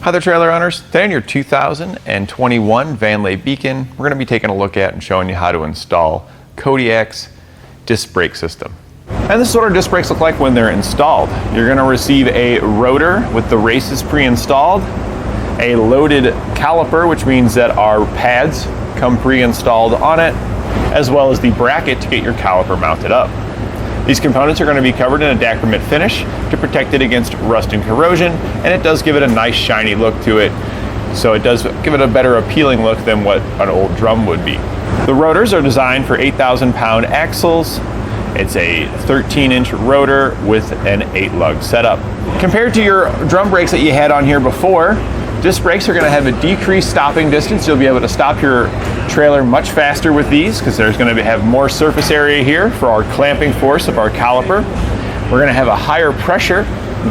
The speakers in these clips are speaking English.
Hi there, trailer owners. Today in your 2021 Vanleigh Beacon, we're going to be taking a look at and showing you how to install Kodiak's disc brake system. And this is what our disc brakes look like when they're installed. You're going to receive a rotor with the races pre-installed, a loaded caliper, which means that our pads come pre-installed on it, as well as the bracket to get your caliper mounted up. These components are going to be covered in a dacromet finish to protect it against rust and corrosion, and it does give it a nice shiny look to it, so it does give it a better appealing look than what an old drum would be. The rotors are designed for 8,000-pound axles. It's a 13-inch rotor with an 8-lug setup. Compared to your drum brakes that you had on here before, disc brakes are going to have a decreased stopping distance. You'll be able to stop your trailer much faster with these because there's going to have more surface area here for our clamping force of our caliper. We're going to have a higher pressure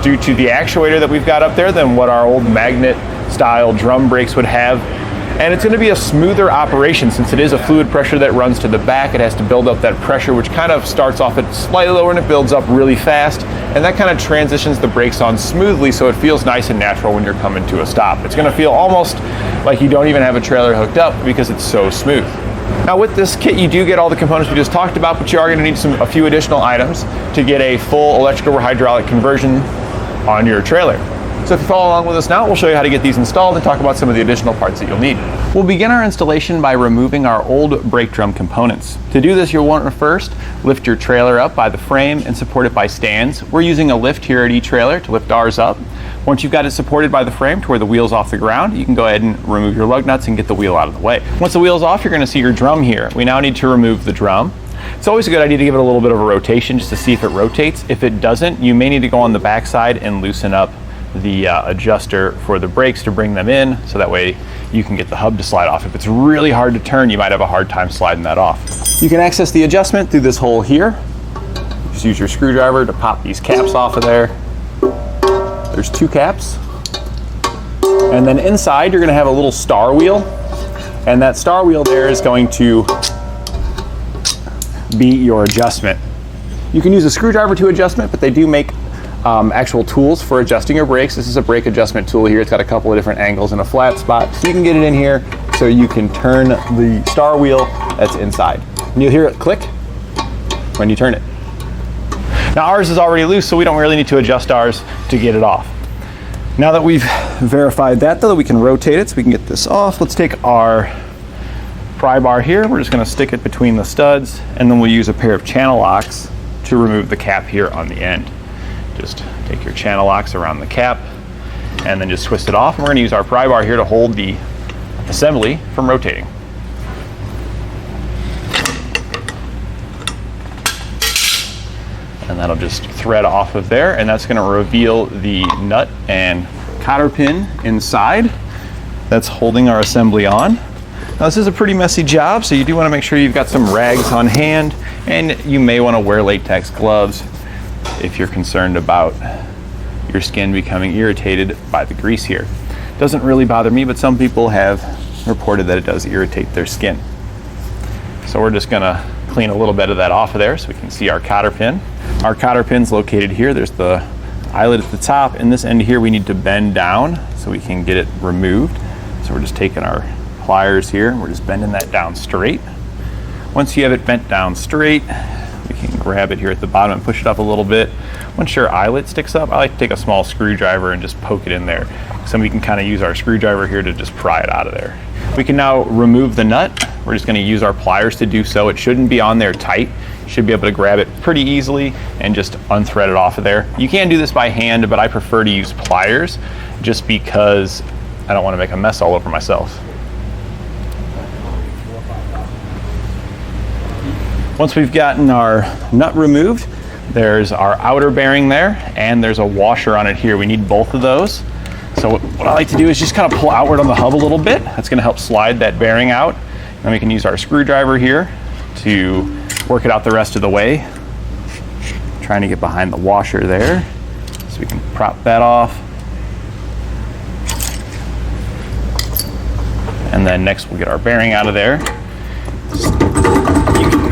due to the actuator that we've got up there than what our old magnet style drum brakes would have. And it's going to be a smoother operation since it is a fluid pressure that runs to the back. It has to build up that pressure, which kind of starts off at slightly lower and it builds up really fast. And that kind of transitions the brakes on smoothly so it feels nice and natural when you're coming to a stop. It's going to feel almost like you don't even have a trailer hooked up because it's so smooth. Now with this kit, you do get all the components we just talked about, but you are going to need a few additional items to get a full electrical or hydraulic conversion on your trailer. So if you follow along with us now, we'll show you how to get these installed and talk about some of the additional parts that you'll need. We'll begin our installation by removing our old brake drum components. To do this, you'll want to first lift your trailer up by the frame and support it by stands. We're using a lift here at eTrailer to lift ours up. Once you've got it supported by the frame to where the wheel's off the ground, you can go ahead and remove your lug nuts and get the wheel out of the way. Once the wheel's off, you're going to see your drum here. We now need to remove the drum. It's always a good idea to give it a little bit of a rotation just to see if it rotates. If it doesn't, you may need to go on the back side and loosen up the adjuster for the brakes to bring them in, so that way you can get the hub to slide off. If it's really hard to turn, you might have a hard time sliding that off. You can access the adjustment through this hole here. Just use your screwdriver to pop these caps off of there. There's 2 caps. And then inside you're going to have a little star wheel, and that star wheel there is going to be your adjustment. You can use a screwdriver to adjustment, but they do make actual tools for adjusting your brakes. This is a brake adjustment tool here. It's got a couple of different angles and a flat spot, so you can get it in here so you can turn the star wheel that's inside. And you'll hear it click when you turn it. Now ours is already loose, so we don't really need to adjust ours to get it off. Now that we've verified that, though, we can rotate it so we can get this off. Let's take our pry bar here. We're just going to stick it between the studs, and then we'll use a pair of channel locks to remove the cap here on the end. Just take your channel locks around the cap and then just twist it off. And we're going to use our pry bar here to hold the assembly from rotating. And that'll just thread off of there, and that's going to reveal the nut and cotter pin inside that's holding our assembly on. Now this is a pretty messy job, so you do want to make sure you've got some rags on hand, and you may want to wear latex gloves if you're concerned about your skin becoming irritated by the grease here. Doesn't really bother me, but some people have reported that it does irritate their skin. So we're just gonna clean a little bit of that off of there so we can see our cotter pin. Our cotter pin's located here. There's the eyelet at the top, and this end here we need to bend down so we can get it removed. So we're just taking our pliers here and we're just bending that down straight. Once you have it bent down straight, we can grab it here at the bottom and push it up a little bit. Once your eyelet sticks up, I like to take a small screwdriver and just poke it in there. So we can kind of use our screwdriver here to just pry it out of there. We can now remove the nut. We're just going to use our pliers to do so. It shouldn't be on there tight. You should be able to grab it pretty easily and just unthread it off of there. You can do this by hand, but I prefer to use pliers just because I don't want to make a mess all over myself. Once we've gotten our nut removed, there's our outer bearing there, and there's a washer on it here. We need both of those. So what I like to do is just kind of pull outward on the hub a little bit. That's going to help slide that bearing out. And we can use our screwdriver here to work it out the rest of the way. Trying to get behind the washer there. So we can prop that off. And then next we'll get our bearing out of there. You can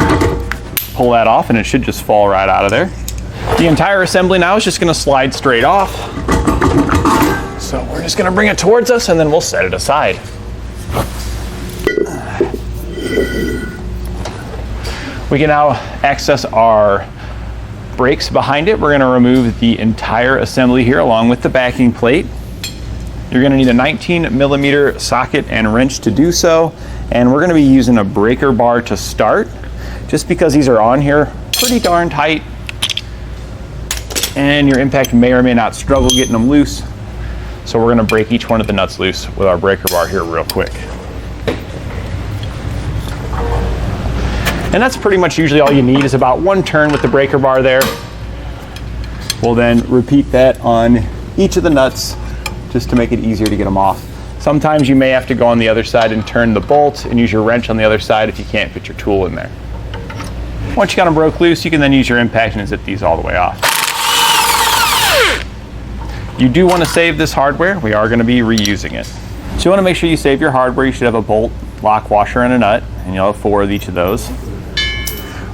pull that off and it should just fall right out of there. The entire assembly now is just going to slide straight off. So we're we're just gonna bring it towards us and then we'll set it aside. We can now access our brakes behind it. We're gonna remove the entire assembly here along with the backing plate. You're gonna need a 19mm socket and wrench to do so. And we're gonna be using a breaker bar to start, just because these are on here pretty darn tight and your impact may or may not struggle getting them loose. So we're gonna break each one of the nuts loose with our breaker bar here real quick. And that's pretty much usually all you need, is about one turn with the breaker bar there. We'll then repeat that on each of the nuts just to make it easier to get them off. Sometimes you may have to go on the other side and turn the bolt and use your wrench on the other side if you can't fit your tool in there. Once you got them broke loose, you can then use your impact and zip these all the way off. You do want to save this hardware. We are going to be reusing it. So you want to make sure you save your hardware. You should have a bolt, lock, washer, and a nut, and you'll have 4 of each of those.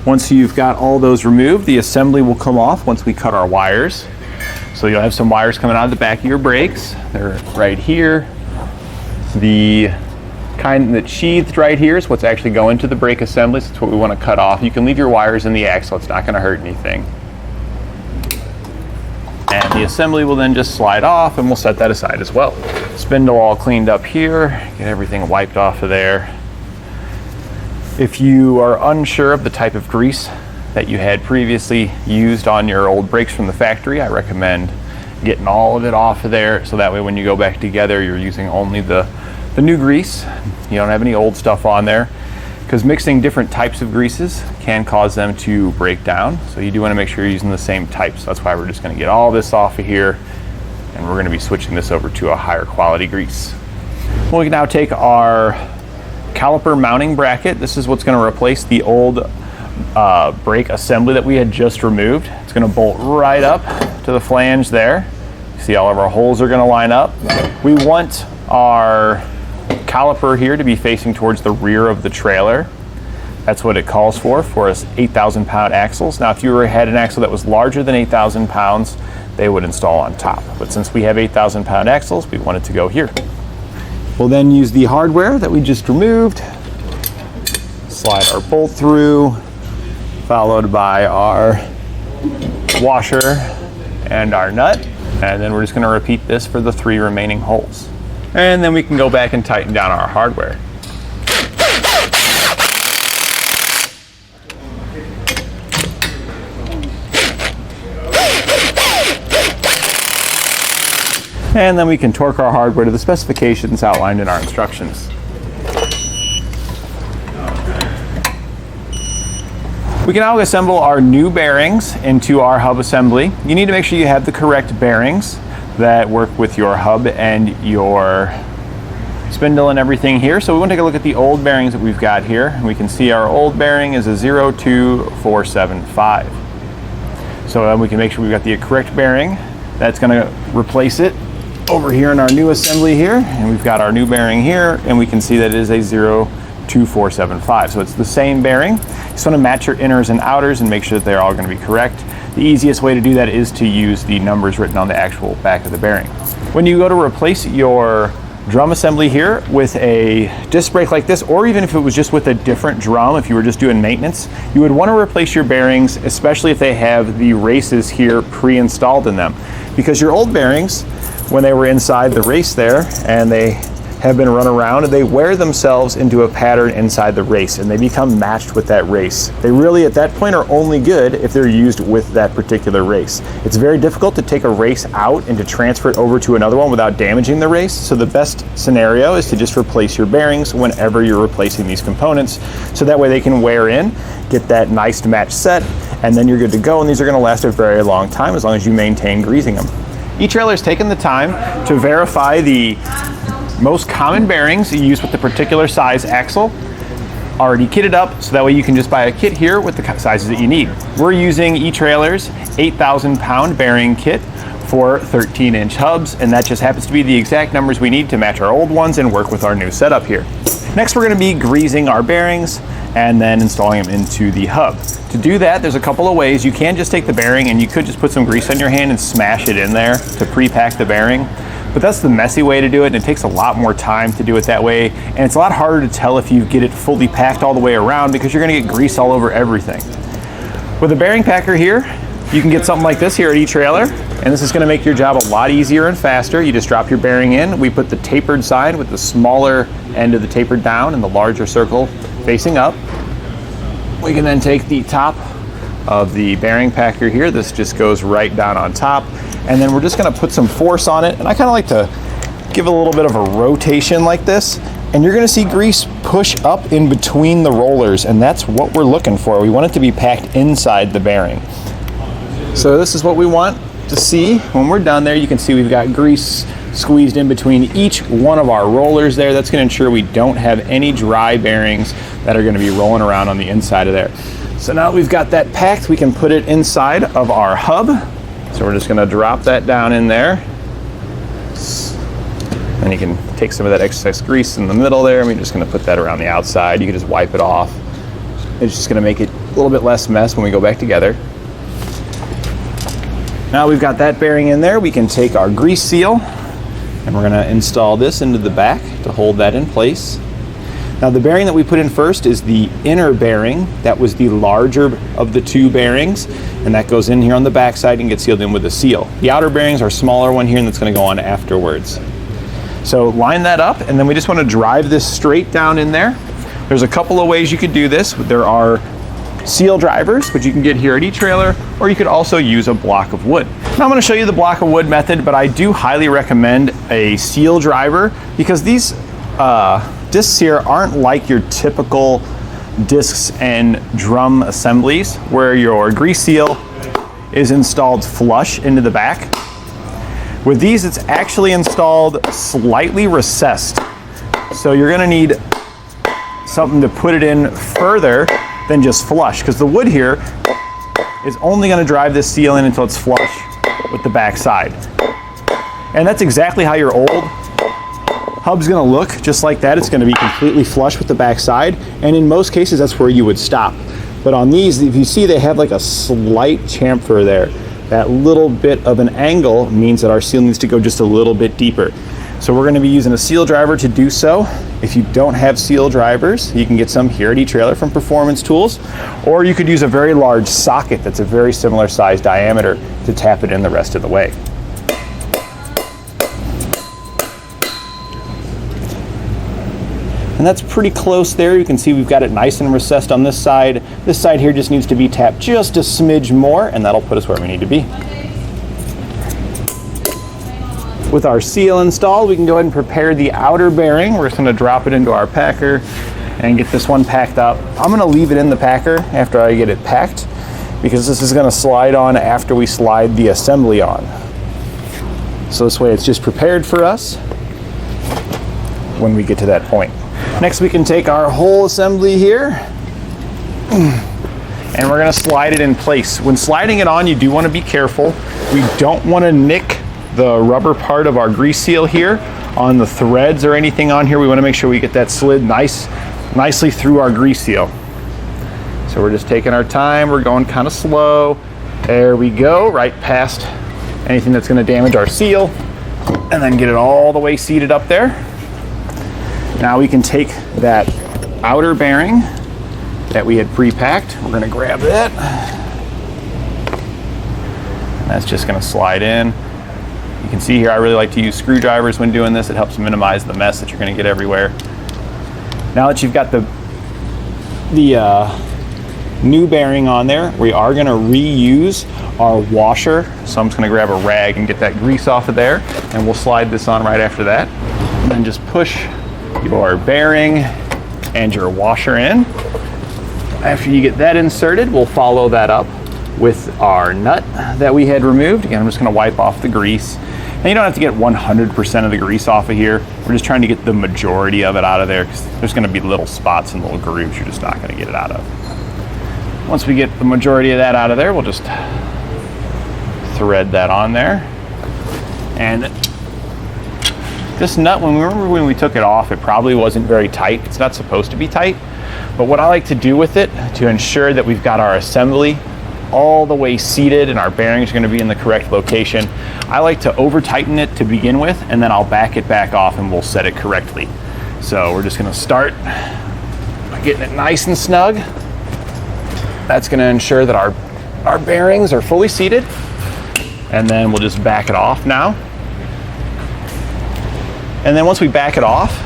Once you've got all those removed, the assembly will come off once we cut our wires. So you'll have some wires coming out of the back of your brakes. They're right here. The kind that's sheathed right here is what's actually going to the brake assembly. So that's what we want to cut off. You can leave your wires in the axle. It's not going to hurt anything. And the assembly will then just slide off, and we'll set that aside as well. Spindle all cleaned up here. Get everything wiped off of there. If you are unsure of the type of grease that you had previously used on your old brakes from the factory, I recommend getting all of it off of there, so that way when you go back together, you're using only the new grease. You don't have any old stuff on there, because mixing different types of greases can cause them to break down. So you do want to make sure you're using the same types. So that's why we're just going to get all this off of here, and we're going to be switching this over to a higher quality grease. Well, we can now take our caliper mounting bracket. This is what's going to replace the old brake assembly that we had just removed. It's going to bolt right up to the flange there. You see all of our holes are going to line up. We want our caliper here to be facing towards the rear of the trailer. That's what it calls for us 8,000 pound axles. Now if you had an axle that was larger than 8,000 pounds, they would install on top. But since we have 8,000 pound axles, we want it to go here. We'll then use the hardware that we just removed, slide our bolt through, followed by our washer and our nut. And then we're just going to repeat this for the 3 remaining holes. And then we can go back and tighten down our hardware. And then we can torque our hardware to the specifications outlined in our instructions. We can now assemble our new bearings into our hub assembly. You need to make sure you have the correct bearings that work with your hub and your spindle and everything here. So we want to take a look at the old bearings that we've got here. And we can see our old bearing is a 02475. So we can make sure we've got the correct bearing. That's going to replace it over here in our new assembly here. And we've got our new bearing here, and we can see that it is a 02475. So it's the same bearing. You just want to match your inners and outers and make sure that they're all going to be correct. The easiest way to do that is to use the numbers written on the actual back of the bearing. When you go to replace your drum assembly here with a disc brake like this, or even if it was just with a different drum, if you were just doing maintenance, you would want to replace your bearings, especially if they have the races here pre-installed in them. Because your old bearings, when they were inside the race there and they have been run around, they wear themselves into a pattern inside the race and they become matched with that race. They really at that point are only good if they're used with that particular race. It's very difficult to take a race out and to transfer it over to another one without damaging the race. So the best scenario is to just replace your bearings whenever you're replacing these components, so that way they can wear in, get that nice to match set, and then you're good to go. And these are going to last a very long time as long as you maintain greasing them. eTrailer's taken the time to verify the most common bearings you use with the particular size axle, already kitted up, so that way you can just buy a kit here with the sizes that you need. We're using eTrailer's 8,000 pound bearing kit for 13-inch hubs, and that just happens to be the exact numbers we need to match our old ones and work with our new setup here. Next, we're going to be greasing our bearings and then installing them into the hub. To do that, there's a couple of ways. You can just take the bearing and you could just put some grease on your hand and smash it in there to pre-pack the bearing. but that's the messy way to do it, and it takes a lot more time to do it that way, and it's a lot harder to tell if you get it fully packed all the way around because you're gonna get grease all over everything. With a bearing packer here, you can get something like this here at eTrailer, and this is gonna make your job a lot easier and faster. You just drop your bearing in. We put the tapered side with the smaller end of the tapered down and the larger circle facing up. We can then take the top of the bearing packer here. This just goes right down on top, and then we're just gonna put some force on it, and I kind of like to give a little bit of a rotation like this, and you're gonna see grease push up in between the rollers, and that's what we're looking for. We want it to be packed inside the bearing. So this is what we want to see when we're done there. You can see we've got grease squeezed in between each one of our rollers there. That's gonna ensure we don't have any dry bearings that are gonna be rolling around on the inside of there. So now we've got that packed, we can put it inside of our hub. So we're just gonna drop that down in there. And you can take some of that excess grease in the middle there, and we're just gonna put that around the outside. You can just wipe it off. It's just gonna make it a little bit less mess when we go back together. Now we've got that bearing in there, we can take our grease seal, and we're gonna install this into the back to hold that in place. Now the bearing that we put in first is the inner bearing. That was the larger of the two bearings, and that goes in here on the back side and gets sealed in with a seal. The outer bearings are a smaller one here, and that's gonna go on afterwards. So line that up, and then we just wanna drive this straight down in there. There's a couple of ways you could do this. There are seal drivers, which you can get here at eTrailer, or you could also use a block of wood. Now I'm gonna show you the block of wood method, but I do highly recommend a seal driver because these discs here aren't like your typical discs and drum assemblies where your grease seal is installed flush into the back. With these, it's actually installed slightly recessed. So you're gonna need something to put it in further than just flush, because the wood here is only gonna drive this seal in until it's flush with the back side. And that's exactly how your old hub's gonna look, just like that. It's gonna be completely flush with the back side, and in most cases, that's where you would stop. But on these, if you see, they have like a slight chamfer there. That little bit of an angle means that our seal needs to go just a little bit deeper. So we're gonna be using a seal driver to do so. If you don't have seal drivers, you can get some here at eTrailer from Performance Tools, or you could use a very large socket that's a very similar size diameter to tap it in the rest of the way. And that's pretty close there. You can see we've got it nice and recessed on this side. This side here just needs to be tapped just a smidge more, and that'll put us where we need to be. With our seal installed, we can go ahead and prepare the outer bearing. We're just gonna drop it into our packer and get this one packed up. I'm gonna leave it in the packer after I get it packed, because this is gonna slide on after we slide the assembly on. So this way it's just prepared for us when we get to that point. Next, we can take our whole assembly here and we're gonna slide it in place. When sliding it on, you do wanna be careful. We don't wanna nick the rubber part of our grease seal here on the threads or anything on here. We wanna make sure we get that slid nicely through our grease seal. So we're just taking our time. We're going kind of slow. There we go, right past anything that's gonna damage our seal, and then get it all the way seated up there. Now we can take that outer bearing that we had pre-packed. We're gonna grab that. And that's just gonna slide in. You can see here, I really like to use screwdrivers when doing this. It helps minimize the mess that you're gonna get everywhere. Now that you've got the new bearing on there, we are gonna reuse our washer. So I'm just gonna grab a rag and get that grease off of there, and we'll slide this on right after that. And then just push your bearing and your washer in. After you get that inserted, we'll follow that up with our nut that we had removed. Again, I'm just gonna wipe off the grease. And you don't have to get 100% of the grease off of here. We're just trying to get the majority of it out of there, because there's gonna be little spots and little grooves you're just not gonna get it out of. Once we get the majority of that out of there, we'll just thread that on there. And this nut, when we took it off, it probably wasn't very tight. It's not supposed to be tight. But what I like to do with it to ensure that we've got our assembly all the way seated and our bearings are going to be in the correct location, I like to over tighten it to begin with, and then I'll back it back off and we'll set it correctly. So we're just going to start by getting it nice and snug. That's going to ensure that our bearings are fully seated, and then we'll just back it off now. And then once we back it off,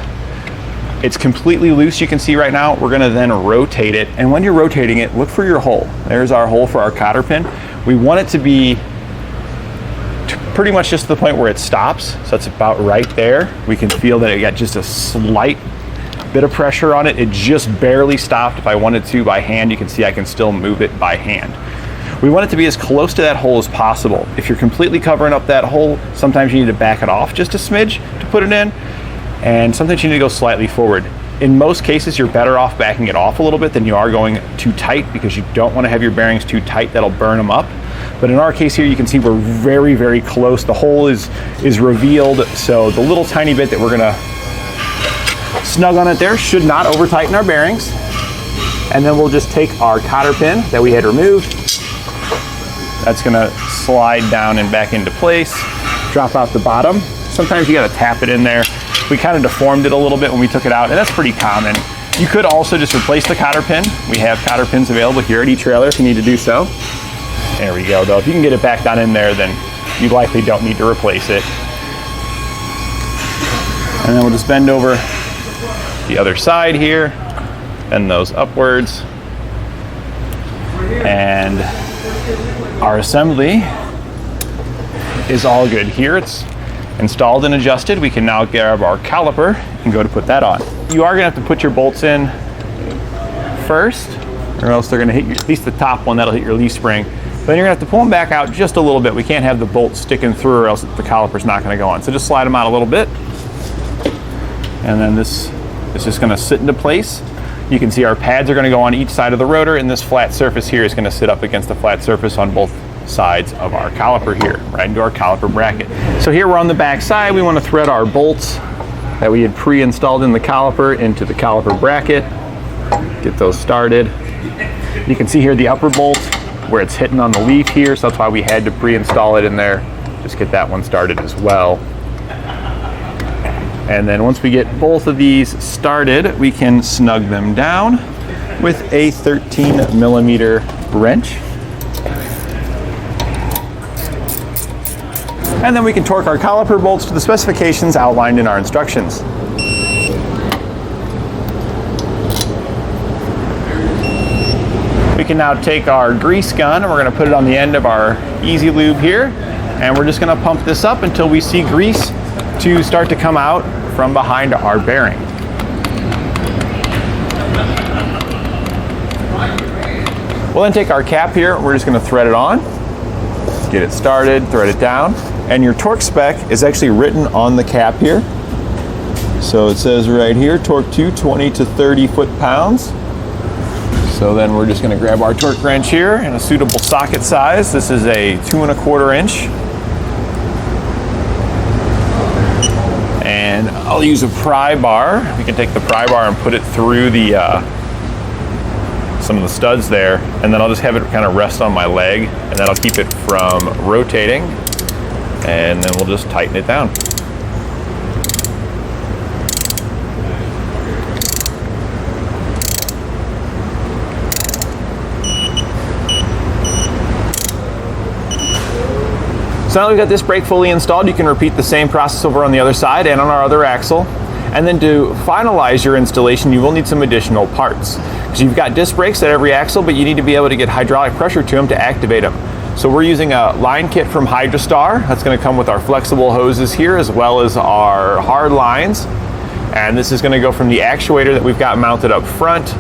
it's completely loose, you can see right now. We're gonna then rotate it, and when you're rotating it, look for your hole. There's our hole for our cotter pin. We want it to be pretty much just to the point where it stops, so it's about right there. We can feel that it got just a slight bit of pressure on it. It just barely stopped. If I wanted to by hand, you can see I can still move it by hand. We want it to be as close to that hole as possible. If you're completely covering up that hole, sometimes you need to back it off just a smidge to put it in, and sometimes you need to go slightly forward. In most cases, you're better off backing it off a little bit than you are going too tight, because you don't want to have your bearings too tight. That'll burn them up. But in our case here, you can see we're very, very close. The hole is revealed, so the little tiny bit that we're gonna snug on it there should not over tighten our bearings. And then we'll just take our cotter pin that we had removed. That's gonna slide down and back into place. Drop out the bottom. Sometimes you gotta tap it in there. We kind of deformed it a little bit when we took it out, and that's pretty common. You could also just replace the cotter pin. We have cotter pins available here at eTrailer if you need to do so. There we go, though. If you can get it back down in there, then you likely don't need to replace it. And then we'll just bend over the other side here, bend those upwards. And our assembly is all good here. It's installed and adjusted. We can now grab our caliper and go to put that on. You are gonna have to put your bolts in first, or else they're gonna hit at least the top one, that'll hit your leaf spring. Then you're gonna have to pull them back out just a little bit. We can't have the bolts sticking through, or else the caliper's not gonna go on. So just slide them out a little bit. And then this is just gonna sit into place. You can see our pads are gonna go on each side of the rotor, and this flat surface here is gonna sit up against the flat surface on both sides of our caliper here, right into our caliper bracket. So here we're on the back side. We want to thread our bolts that we had pre-installed in the caliper into the caliper bracket. Get those started. You can see here the upper bolt where it's hitting on the leaf here, so that's why we had to pre-install it in there. Just get that one started as well. And then once we get both of these started, we can snug them down with a 13mm wrench. And then we can torque our caliper bolts to the specifications outlined in our instructions. We can now take our grease gun and we're going to put it on the end of our Easy Lube here, and we're just going to pump this up until we see grease to start to come out from behind our bearing. We'll then take our cap here, we're just going to thread it on, get it started, thread it down. And your torque spec is actually written on the cap here. So it says right here, torque 20 to 30 foot-pounds. So then we're just gonna grab our torque wrench here in a suitable socket size. This is a 2 1/4 inch. And I'll use a pry bar. We can take the pry bar and put it through the some of the studs there, and then I'll just have it kind of rest on my leg, and that'll keep it from rotating. And then we'll just tighten it down. So now that we've got this brake fully installed, you can repeat the same process over on the other side and on our other axle. And then to finalize your installation, you will need some additional parts. Because you've got disc brakes at every axle, but you need to be able to get hydraulic pressure to them to activate them. So we're using a line kit from Hydrostar. That's going to come with our flexible hoses here, as well as our hard lines. And this is going to go from the actuator that we've got mounted up front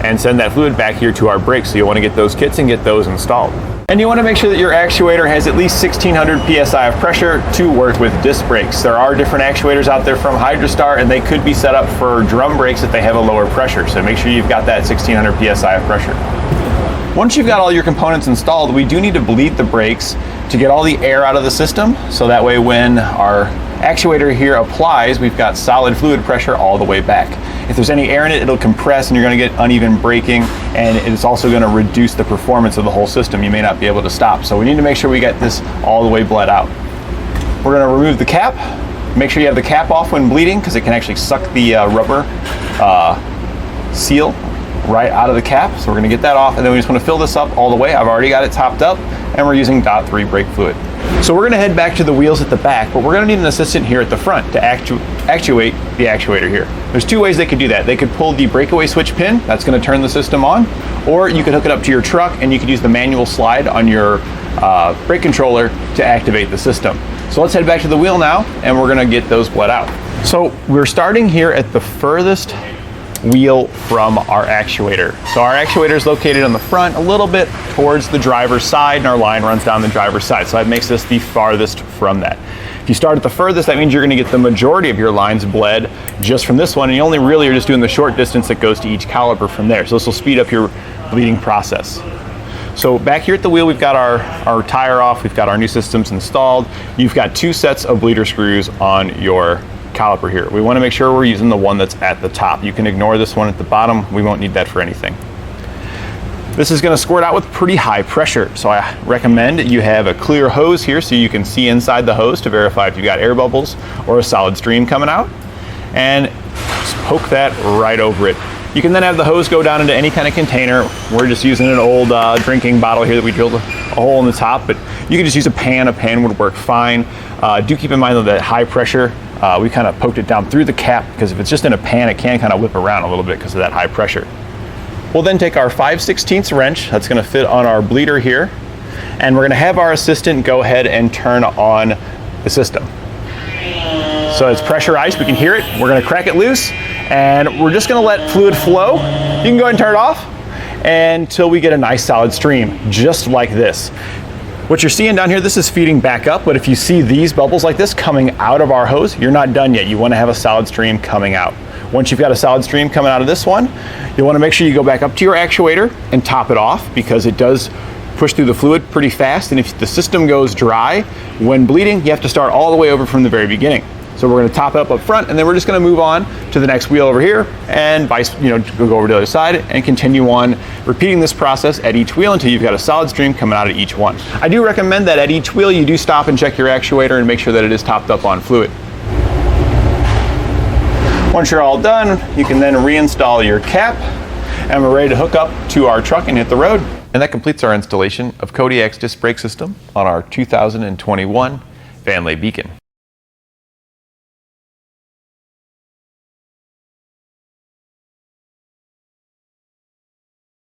and send that fluid back here to our brakes. So you want to get those kits and get those installed. And you want to make sure that your actuator has at least 1600 psi of pressure to work with disc brakes. There are different actuators out there from Hydrostar, and they could be set up for drum brakes if they have a lower pressure. So make sure you've got that 1600 psi of pressure. Once you've got all your components installed, we do need to bleed the brakes to get all the air out of the system. So that way when our actuator here applies, we've got solid fluid pressure all the way back. If there's any air in it, it'll compress and you're going to get uneven braking, and it's also going to reduce the performance of the whole system. You may not be able to stop. So we need to make sure we get this all the way bled out. We're going to remove the cap. Make sure you have the cap off when bleeding, because it can actually suck the rubber seal right out of the cap. So we're going to get that off, and then we just want to fill this up all the way. I've already got it topped up, and we're using DOT3 brake fluid. So we're going to head back to the wheels at the back, but we're going to need an assistant here at the front to actuate the actuator here. There's two ways they could do that. They could pull the breakaway switch pin, that's going to turn the system on, or you could hook it up to your truck and you could use the manual slide on your brake controller to activate the system. So let's head back to the wheel now, and we're going to get those bled out. So we're starting here at the furthest wheel from our actuator. So our actuator is located on the front, a little bit towards the driver's side, and our line runs down the driver's side. So that makes this the farthest from that. If you start at the furthest, that means you're going to get the majority of your lines bled just from this one, and you only really are just doing the short distance that goes to each caliper from there. So this will speed up your bleeding process. So back here at the wheel, we've got our tire off, we've got our new systems installed. You've got two sets of bleeder screws on your caliper here. We want to make sure we're using the one that's at the top. You can ignore this one at the bottom. We won't need that for anything. This is going to squirt out with pretty high pressure, so I recommend you have a clear hose here so you can see inside the hose to verify if you've got air bubbles or a solid stream coming out, and just poke that right over it. You can then have the hose go down into any kind of container. We're just using an old drinking bottle here that we drilled a hole in the top, but you can just use a pan. A pan would work fine. Do keep in mind though that high pressure, we kind of poked it down through the cap, because if it's just in a pan, it can kind of whip around a little bit because of that high pressure. We'll then take our 5/16 wrench that's going to fit on our bleeder here, and we're going to have our assistant go ahead and turn on the system. So it's pressurized, we can hear it. We're going to crack it loose, and we're just going to let fluid flow. You can go ahead and turn it off until we get a nice solid stream, just like this. What you're seeing down here, this is feeding back up, but if you see these bubbles like this coming out of our hose, you're not done yet. You want to have a solid stream coming out. Once you've got a solid stream coming out of this one, you want to make sure you go back up to your actuator and top it off, because it does push through the fluid pretty fast, and if the system goes dry when bleeding, you have to start all the way over from the very beginning. So we're going to top it up front, and then we're just going to move on to the next wheel over here, and go over to the other side and continue on repeating this process at each wheel until you've got a solid stream coming out of each one. I do recommend that at each wheel you do stop and check your actuator and make sure that it is topped up on fluid. Once you're all done, you can then reinstall your cap, and we're ready to hook up to our truck and hit the road. And that completes our installation of Kodiak's disc brake system on our 2021 Vanleigh Beacon.